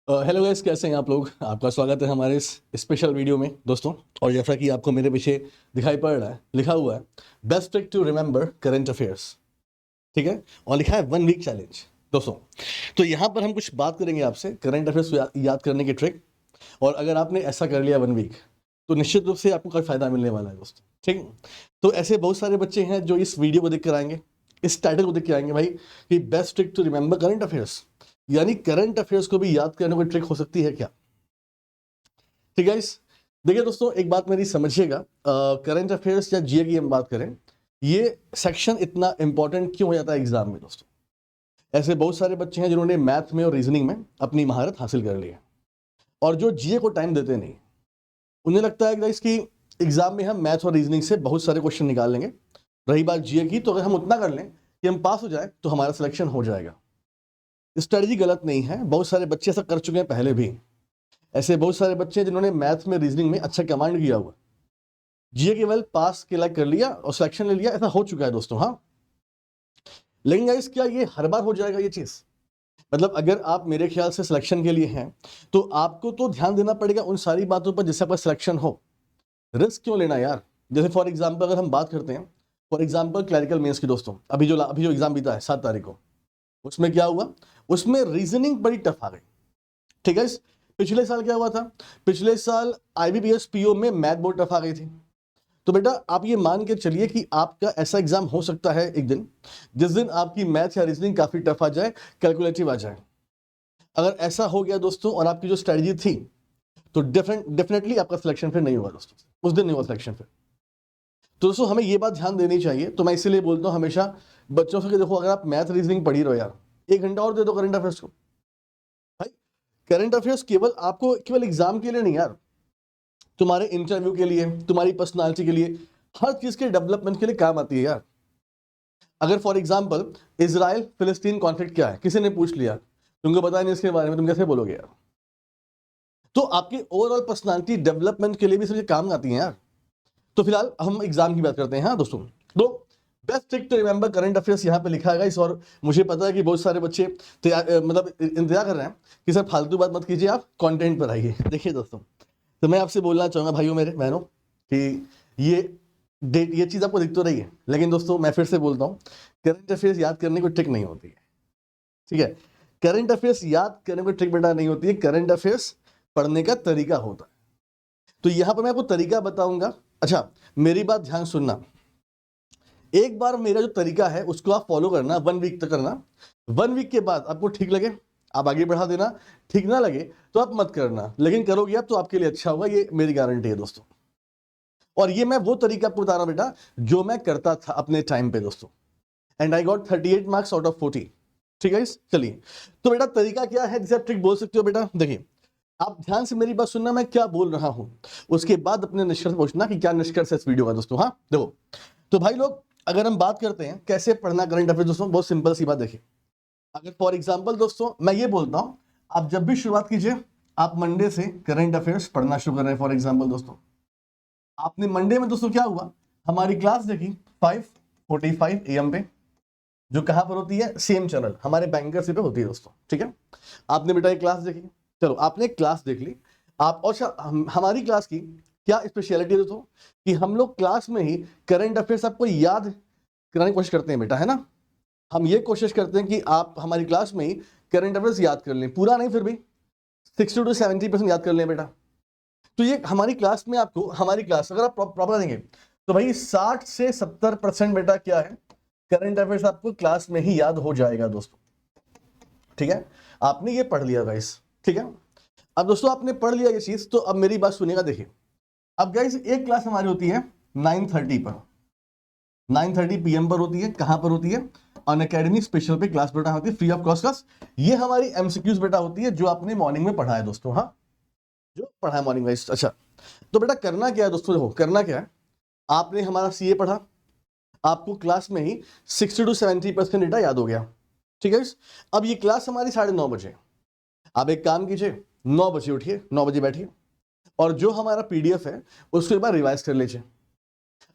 Hello guys, कैसे हैं आप लोग। आपका स्वागत है हमारे इस स्पेशल वीडियो में दोस्तों। और जैसा कि आपको मेरे पीछे दिखाई पड़ रहा है, लिखा हुआ है best trick to remember current affairs. ठीक है, और लिखा है 1 वीक चैलेंज दोस्तों। तो यहाँ पर हम कुछ बात करेंगे आपसे करंट अफेयर्स याद करने की ट्रिक। और अगर आपने ऐसा कर लिया 1 वीक, तो निश्चित रूप से आपको काफ़ी फायदा मिलने वाला है दोस्तों। ठीक है? तो ऐसे बहुत सारे बच्चे हैं जो इस वीडियो को देख कर आएंगे, इस टाइटल को देख के आएंगे भाई कि best trick to remember current affairs, यानी करंट अफेयर्स को भी याद करने की ट्रिक हो सकती है क्या। ठीक है इस देखिए दोस्तों, एक बात मेरी समझिएगा। करंट अफेयर्स या जीए की हम बात करें, ये सेक्शन इतना इंपॉर्टेंट क्यों हो जाता है एग्जाम में दोस्तों। ऐसे बहुत सारे बच्चे हैं जिन्होंने मैथ में और रीजनिंग में अपनी महारत हासिल कर ली है, और जो जीए को टाइम देते नहीं, उन्हें लगता है कि इसकी एग्जाम में हम मैथ और रीजनिंग से बहुत सारे क्वेश्चन निकाल लेंगे। रही बात जीए की, तो अगर हम उतना कर लें कि हम पास हो जाए तो हमारा सिलेक्शन हो जाएगा। स्ट्रेटजी गलत नहीं है, बहुत सारे बच्चे ऐसा कर चुके हैं पहले भी। ऐसे बहुत सारे बच्चे हैं जिन्होंने मैथ में रीजनिंग में अच्छा कमांड किया हुआ, जीए केवल पास के लायक कर लिया और सिलेक्शन ले लिया, ऐसा हो चुका है दोस्तों। हाँ, लेकिन गाइस क्या ये हर बार हो जाएगा ये चीज। मतलब अगर आप मेरे ख्याल से सिलेक्शन के लिए हैं, तो आपको तो ध्यान देना पड़ेगा उन सारी बातों पर जिससे आपका सिलेक्शन हो। रिस्क क्यों लेना यार। जैसे फॉर एग्जाम्पल अगर हम बात करते हैं, फॉर एग्जाम्पल क्लरिकल मेंस की दोस्तों, अभी जो एग्जाम बीता है 7 तारीख को, उसमें क्या हुआ, उसमें रीजनिंग बड़ी टफ आ गई। ठीक है, पिछले साल क्या हुआ था, पिछले साल आईबीपीएस पीओ में मैथ बहुत टफ आ गई थी। तो बेटा आप ये मान के चलिए कि आपका ऐसा एग्जाम हो सकता है एक दिन, जिस दिन आपकी मैथ या रीजनिंग काफी टफ आ जाए, कैलकुलेटिव आ जाए। अगर ऐसा हो गया दोस्तों और आपकी जो स्ट्रेटजी थी, तो डेफिनेटली आपका सिलेक्शन फिर नहीं हुआ दोस्तों, उस दिन नहीं हुआ सिलेक्शन फिर। तो दोस्तों हमें ये बात ध्यान देनी चाहिए। तो मैं इसीलिए बोलता हूँ हमेशा बच्चों से कि देखो, अगर आप मैथ रीजनिंग पढ़ी रहो यार, 1 घंटा और दे दो करंट अफेयर्स को। भाई करंट अफेयर्स केवल आपको केवल एग्जाम के लिए नहीं यार, तुम्हारे इंटरव्यू के लिए, तुम्हारी पर्सनालिटी के लिए, हर चीज के डेवलपमेंट के लिए काम आती है यार। अगर फॉर एग्जाम्पल इजराइल फिलिस्तीन कॉन्फ्लिक्ट क्या है किसी ने पूछ लिया, तुमको पता नहीं इसके बारे में, तुम कैसे बोलोगे यार। तो आपकी ओवरऑल पर्सनालिटी डेवलपमेंट के लिए भी सब काम आती है यार। तो फिलहाल हम एग्जाम की बात करते हैं। हाँ दोस्तों, तो best trick to remember current affairs यहाँ पे लिखा है गाइस। और मुझे पता है कि बहुत सारे बच्चे मतलब इंतजार कर रहे हैं कि सर फालतू बात मत कीजिए, आप कंटेंट पर आइए। देखिए दोस्तों, तो मैं आपसे बोलना चाहूंगा भाइयों मेरे बहनों कि ये चीज़ आपको दिख तो रही है, लेकिन दोस्तों मैं फिर से बोलता हूँ, करंट अफेयर्स याद करने को ट्रिक नहीं होती है। ठीक है, करंट अफेयर्स याद करने को ट्रिक बेटा नहीं होती है, करंट अफेयर्स पढ़ने का तरीका होता है। तो यहां पर मैं आपको तरीका बताऊंगा। अच्छा, मेरी बात ध्यान सुनना। एक बार मेरा जो तरीका है उसको आप फॉलो करना, 1 वीक तक करना। 1 वीक के बाद आपको ठीक लगे आप आगे बढ़ा देना, ठीक ना लगे तो आप मत करना, लेकिन करोगे आप तो आपके लिए अच्छा होगा, ये मेरी गारंटी है दोस्तों। और ये मैं वो तरीका आपको बता रहा हूं बेटा जो मैं करता था अपने टाइम पे दोस्तों, and I got 38 marks out of 40। ठीक है, चलिए। तो बेटा तरीका क्या है जिसे आप ट्रिक बोल सकते हो बेटा, देखिए आप ध्यान से मेरी बात सुनना, मैं क्या बोल रहा हूं, उसके बाद अपने निष्कर्ष पूछना कि क्या निष्कर्ष है इस वीडियो का दोस्तों। हाँ देखो, तो भाई लोग अगर हम बात करते हैं कैसे पढ़ना करंट अफेयर दोस्तों, बहुत सिंपल सी बात देखिए। अगर फॉर एग्जांपल दोस्तों मैं ये बोलता हूं, आप जब भी शुरुआत कीजिए, आप मंडे से करंट अफेयर्स पढ़ना शुरू कर रहे हैं। फॉर एग्जांपल दोस्तों, आपने मंडे में दोस्तों क्या हुआ, हमारी क्लास देखी 5:45 AM पे, जो कहां पर होती है, सेम चैनल हमारे बैंकर्स पे होती है दोस्तों। ठीक है, आपने बेटा ये क्लास देखी, चलो आपने क्लास देख ली। आप और हमारी क्लास की क्या स्पेशलिटी है दोस्तों, कि हम लोग क्लास में ही करंट अफेयर्स आपको याद कराने की कोशिश करते हैं बेटा, है ना। हम ये कोशिश करते हैं कि आप हमारी क्लास में ही करंट अफेयर्स याद कर लें, पूरा नहीं फिर भी 60 to 70% याद कर लें बेटा। तो ये हमारी क्लास में आपको, हमारी क्लास अगर आप प्रॉपर देंगे तो भाई 60 से 70% बेटा क्या है, करंट अफेयर्स आपको क्लास में ही याद हो जाएगा दोस्तों। ठीक है, आपने ये पढ़ लिया गाइस। ठीक है, अब दोस्तों आपने पढ़ लिया ये चीज, तो अब मेरी बात सुनिएगा। देखिए अब गाइस एक क्लास हमारी होती है 9:30 पर, 9:30 PM पर होती है। कहां पर होती है, अनअकैडमी स्पेशल पे क्लास बेटा होती है, फ्री ऑफ कॉस्ट क्लास। ये हमारी एमसीक्यूज बेटा होती है जो आपने मॉर्निंग में पढ़ा है दोस्तों। हाँ, जो पढ़ा है मॉर्निंग में। अच्छा, तो बेटा करना क्या है दोस्तों, देखो करना क्या है, आपने हमारा सीए पढ़ा, आपको क्लास में ही 60 to 70% डेटा याद हो गया। ठीक है, अब ये क्लास हमारी 9:30 बजे, आप एक काम कीजिए, 9 बजे उठिए, 9 बजे बैठिए, और जो हमारा पीडीएफ है उसको एक बार रिवाइज कर लीजिए।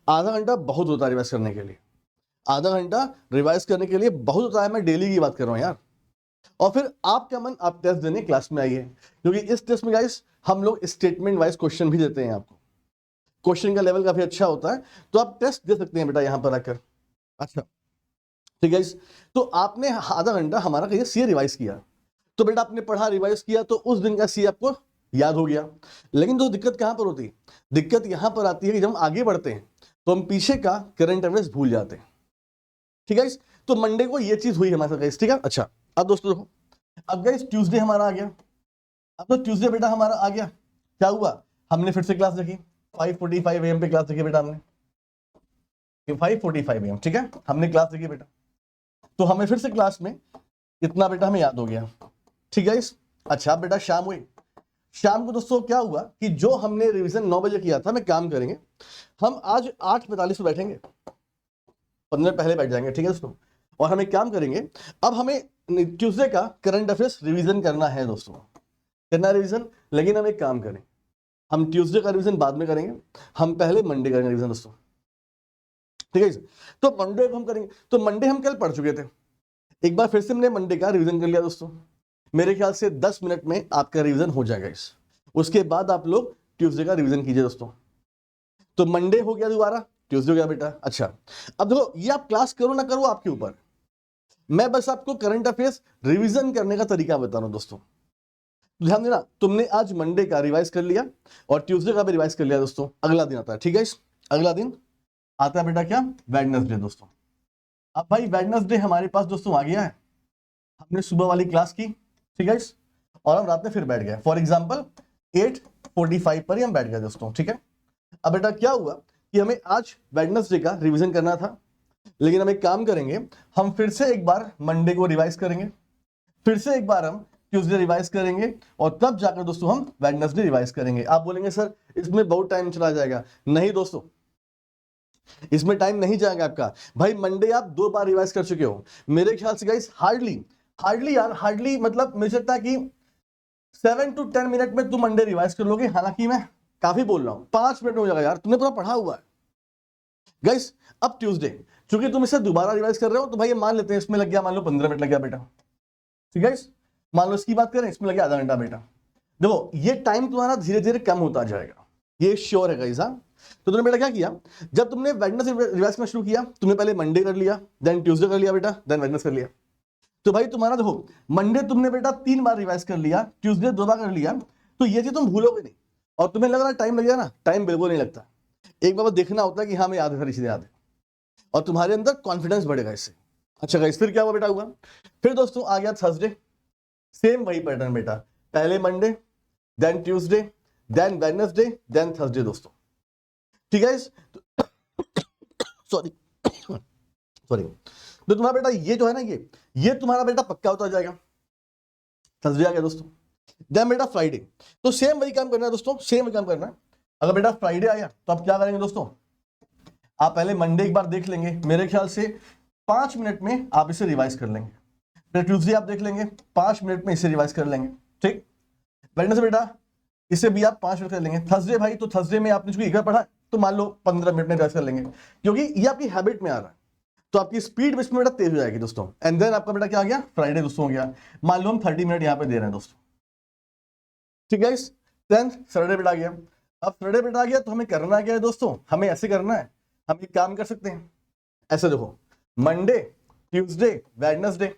आधा घंटा बहुत होता है रिवाइज करने के लिए, आधा घंटा रिवाइज करने के लिए बहुत होता है। मैं डेली की बात कर रहा हूं यार। और फिर आपका मन आप टेस्ट देने क्लास में आइए, क्योंकि इस टेस्ट में गाइस हम लोग स्टेटमेंट वाइज क्वेश्चन भी देते हैं आपको। क्वेश्चन का लेवल काफी अच्छा होता है, तो आप टेस्ट दे सकते हैं बेटा यहां पर आकर। अच्छा ठीक है, तो आपने आधा घंटा हमारा कहिए सी रिवाइज किया, तो बेटा आपने पढ़ा रिवाइज किया तो उस दिन का सी आपको याद हो गया। लेकिन तो दिक्कत कहां पर होती है, दिक्कत यहां पर आती है कि जब हम आगे बढ़ते हैं तो हम पीछे का करंट अफेयर्स भूल जाते हैं। ठीक है, तो मंडे को ये चीज हुई हमारे साथ गाइस। ठीक है, अच्छा अब दोस्तों देखो, अब गाइस ट्यूसडे हमारा आ गया। अब तो ट्यूसडे बेटा हमारा आ गया, क्या हुआ, हमने फिर से क्लास देखी 5:45 AM पे क्लास देखी बेटा हमने, 5:45 AM। ठीक है, हमने क्लास देखी बेटा, तो हमें फिर से क्लास में इतना बेटा हमें याद हो गया। ठीक है, अच्छा बेटा शाम हुई, शाम को दोस्तों क्या हुआ कि जो हमने रिवीजन 9 बजे किया था, हमें काम करेंगे, हम आज 8:45 में बैठेंगे, 15 पहले बैठ जाएंगे। ठीक है दोस्तों, और हमें काम करेंगे, अब हमें ट्यूसडे का करंट अफेयर्स रिवीजन करना है दोस्तों, करना रिवीजन। लेकिन हम एक काम करें, हम ट्यूसडे का रिवीजन बाद में करेंगे, हम पहले मंडे करेंगे रिवीजन दोस्तों। ठीक है, तो मंडे को हम करेंगे, तो मंडे हम कल पढ़ चुके थे, एक बार फिर से हमने मंडे का रिवीजन कर लिया दोस्तों। मेरे ख्याल से 10 मिनट में आपका रिवीजन हो जाएगा इस, उसके बाद आप लोग ट्यूसडे का रिवीजन कीजिए दोस्तों। तो मंडे हो गया, दोबारा ट्यूसडे हो गया बेटा। अच्छा अब देखो, ये आप क्लास करो ना करो आपके ऊपर, मैं बस आपको करंट अफेयर्स रिवीजन करने का तरीका बता रहा हूं दोस्तों। ध्यान देना, तुमने आज मंडे का रिवाइज कर लिया और ट्यूसडे का भी रिवाइज कर लिया दोस्तों, अगला दिन आता है। ठीक है, अगला दिन आता है बेटा क्या, वेडनेसडे दोस्तों। अब भाई वेडनेसडे हमारे पास दोस्तों आ गया है, हमने सुबह वाली क्लास की। ठीक है, और हम रात में फिर बैठ गए, फॉर एग्जांपल 8:45 पर ही हम बैठ गए दोस्तों। ठीक है, अब बेटा क्या हुआ कि हमें आज वेडनेसडे का रिवीजन करना था, लेकिन हम एक काम करेंगे, हम फिर से एक बार मंडे को रिवाइज करेंगे, फिर से एक बार हम ट्यूसडे रिवाइज करेंगे, और तब जाकर दोस्तों हम वेडनेसडे रिवाइज करेंगे। आप बोलेंगे सर इसमें बहुत टाइम चला जाएगा, नहीं दोस्तों, इसमें टाइम नहीं जाएगा आपका। भाई मंडे आप 2 बार रिवाइज कर चुके हो, मेरे ख्याल से गाइस हार्डली मतलब मुझे लगता है कि 7 to 10 मिनट में तुम मंडे रिवाइज कर लोगे। हालांकि मैं काफी बोल रहा हूं, 5 मिनट में हो जाएगा यार, तुमने पूरा पढ़ा हुआ है गाइस। अब ट्यूसडे, चूंकि तुम इसे दोबारा रिवाइज कर रहे हो, तो भाई मान लेते हैं इसमें लग गया, मान लो 15 मिनट लग गया बेटा। ठीक है, मान लो इसकी बात करें, इसमें लग गया आधा घंटा बेटा। देखो ये टाइम तुम्हारा धीरे धीरे कम होता जाएगा, ये श्योर है गाइस। हाँ, तो तुमने बेटा क्या किया, जब तुमने वेडनेसडे रिवाइज करना शुरू किया, तुमने पहले मंडे कर लिया, देन ट्यूसडे कर लिया बेटा, देन वेडनेसडे कर लिया। तो भाई तुम्हारा देखो, मंडे तुमने बेटा 3 बार रिवाइज कर लिया, ट्यूसडे 2 बार कर लिया, तो ये चीज तुम भूलोगे नहीं। और तुम्हें लग रहा है टाइम लगेगा ना, टाइम बिल्कुल नहीं लगता। एक बार देखना होता है कि हाँ मैं याद है, सारी चीजें याद है, और तुम्हारे अंदर कॉन्फिडेंस बढ़ेगा इससे। अच्छा गाइस, फिर क्या हुआ बेटा, हुआ फिर दोस्तों आ गया थर्सडे, सेम वही पैटर्न बेटा, पहले Monday, then Tuesday, then Wednesday, then Thursday दोस्तों। ठीक है, सॉरी सॉरी, तो तुम्हारा बेटा ये जो है ना, ये तुम्हारा बेटा पक्का होता जाएगा। थर्सडे आ गया दोस्तों, देन बेटा फ्राइडे, तो सेम वही काम करना है दोस्तों, सेम वही काम करना है। अगर बेटा फ्राइडे आया तो आप क्या करेंगे दोस्तों, आप पहले मंडे एक बार देख लेंगे, मेरे ख्याल से 5 मिनट में आप इसे रिवाइज कर लेंगे। फिर ट्यूसडे आप देख लेंगे, 5 मिनट में इसे रिवाइज कर लेंगे। ठीक, वेडनेसडे बेटा इसे भी आप 5 मिनट कर लेंगे। थर्सडे भाई, तो थर्सडे में आपने एक बार पढ़ा, तो मान लो 15 मिनट में रिवाइज कर लेंगे, क्योंकि ये आपकी हैबिट में आ रहा है, तो आपकी स्पीड में इसमें बेटा तेज हो जाएगी दोस्तों। एंड देन आपका बेटा क्या आ गया, फ्राइडे दोस्तों हो गया, मान लो हम 30 मिनट यहाँ पे दे रहे हैं दोस्तों। ठीक है, देन सैटरडे बेटा आ गया। अब सैटरडे बेटा आ गया, तो हमें करना क्या है दोस्तों, हमें ऐसे करना है, हम एक काम कर सकते हैं, ऐसे देखो, मंडे, ट्यूसडे, वेडनेसडे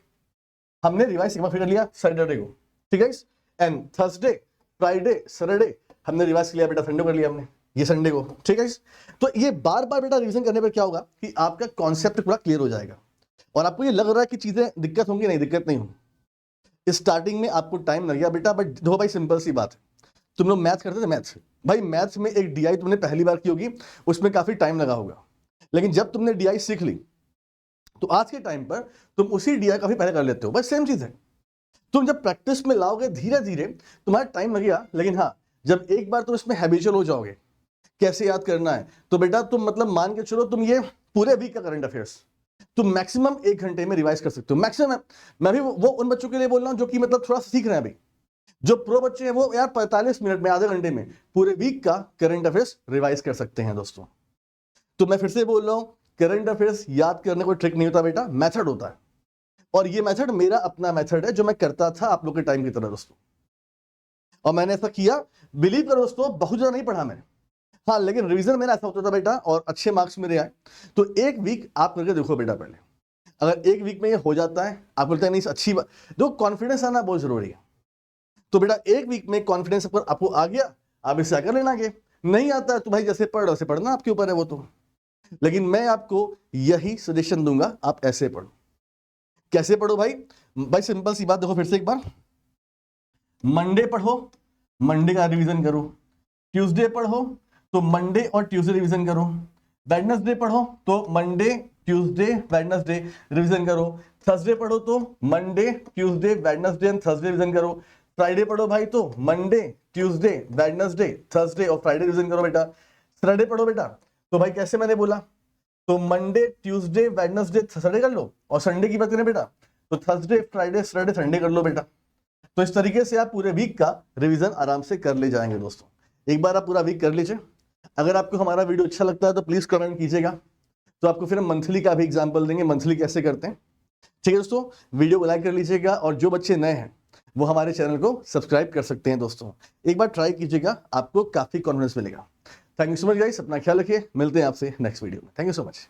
हमने रिवाइज एक बार फिर कर लिया सैटरडे को। ठीक है, एंड थर्सडे, फ्राइडे, सैटरडे हमने रिवाइज किया बेटा, संडे कर लिया हमने, ये संडे को। ठीक है, तो ये बार बार बेटा रिवीजन करने पर क्या होगा कि आपका कॉन्सेप्ट पूरा क्लियर हो जाएगा, और आपको ये लग रहा है कि चीजें दिक्कत होंगी, नहीं दिक्कत नहीं होगी। स्टार्टिंग में आपको टाइम लगेगा बेटा, बट देखो भाई सिंपल सी बात है, तुम लोग मैथ करते थे, मैथ्स भाई, मैथ्स में एक डीआई तुमने पहली बार की होगी, उसमें काफी टाइम लगा होगा, लेकिन जब तुमने डीआई सीख ली, तो आज के टाइम पर तुम उसी डीआई काफी पहले कर लेते हो। बस सेम चीज है, तुम जब प्रैक्टिस में लाओगे धीरे धीरे तुम्हारा टाइम लगेगा, लेकिन हाँ जब एक बार तुम इसमें हैबिचुअल हो जाओगे कैसे याद करना है, तो बेटा तुम मतलब मान के चलो, तुम ये पूरे वीक का करंट अफेयर्स तुम मैक्सिमम 1 घंटे में रिवाइज कर सकते हो, मैक्सिमम। मैं भी वो उन बच्चों के लिए बोल रहा हूं जो कि मतलब थोड़ा सीख रहे हैं अभी, जो प्रो बच्चे हैं वो यार 45 मिनट में, आधे घंटे में पूरे वीक का करंट अफेयर्स रिवाइज कर सकते हैं दोस्तों। तो मैं फिर से बोल रहा हूं, करंट अफेयर्स याद करने कोई ट्रिक नहीं होता बेटा, मेथड होता है। और ये मेथड मेरा अपना मेथड है जो मैं करता था आप लोग के टाइम की तरह दोस्तों, और मैंने ऐसा किया। बिलीव करो दोस्तों, बहुत ज्यादा नहीं पढ़ा मैंने, हाँ, लेकिन रिवीजन मेरा ऐसा होता था बेटा, और अच्छे मार्क्स मेरे आए। तो एक वीक आप करके देखो बेटा पहले, अगर एक वीक में ये हो जाता है, आप बोलते हैं नहीं अच्छी बात, देखो कॉन्फिडेंस आना बहुत जरूरी है। तो बेटा एक वीक में कॉन्फिडेंस अगर आपको आ गया, आप इससे आकर लेना आगे, नहीं आता है तो भाई जैसे पढ़ वैसे पढ़ना, आपके ऊपर है वो तो। लेकिन मैं आपको यही सजेशन दूंगा, आप ऐसे पढ़ो। कैसे पढ़ो भाई? भाई सिंपल सी बात देखो फिर से एक बार, मंडे पढ़ो, मंडे का रिवीजन करो। ट्यूसडे पढ़ो तो मंडे और ट्यूसडे रिवीजन करो। वेडनेसडे पढ़ो तो मंडे ट्यूसडे वेडनेसडे रिवीजन करो। थर्सडे पढ़ो तो Monday Tuesday Wednesday and Thursday revision करो। फ्राइडे पढ़ो भाई तो मंडे ट्यूसडे वेडनेसडे थर्सडे और फ्राइडे रिवीजन करो बेटा। सैटरडे पढ़ो बेटा तो भाई कैसे मैंने बोला, तो मंडे ट्यूसडे वेडनेसडे सैटरडे कर लो, और संडे की बात करें बेटा तो थर्सडे फ्राइडे सैटरडे संडे कर लो बेटा। तो इस तरीके से आप पूरे वीक का रिवीजन आराम से कर ले जाएंगे दोस्तों। एक बार आप पूरा वीक कर लीजिए। अगर आपको हमारा वीडियो अच्छा लगता है तो प्लीज कमेंट कीजिएगा, तो आपको फिर हम मंथली का भी एग्जांपल देंगे, मंथली कैसे करते हैं। ठीक है दोस्तों, वीडियो को लाइक कर लीजिएगा, और जो बच्चे नए हैं वो हमारे चैनल को सब्सक्राइब कर सकते हैं दोस्तों। एक बार ट्राई कीजिएगा, आपको काफी कॉन्फिडेंस मिलेगा। Thank you so much guys, अपना ख्याल रखिए, मिलते हैं आपसे नेक्स्ट वीडियो में। Thank you so much.